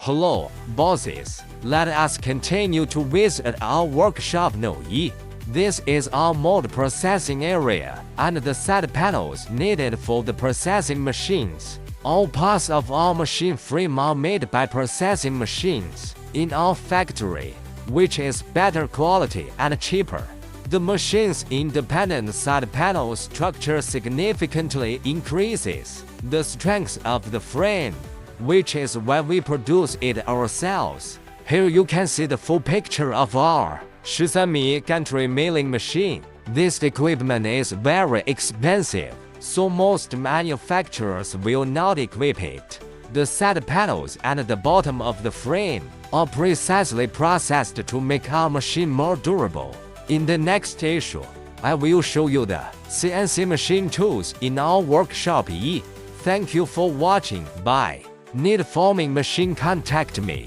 Hello, bosses. Let us continue to visit our workshop No. E. This is our mold processing area and the side panels needed for the processing machines. All parts of our machine frame are made by processing machines in our factory, which is better quality and cheaper. The machine's independent side panel structure significantly increases the strength of the frame, which is why we produce it ourselves. Here you can see the full picture of our 13mm gantry milling machine. This equipment is very expensive, so most manufacturers will not equip it. The side panels and the bottom of the frame are precisely processed to make our machine more durable. In the next issue, I will show you the CNC machine tools in our workshop E. Thank you for watching. Bye. Need forming machine, contact me.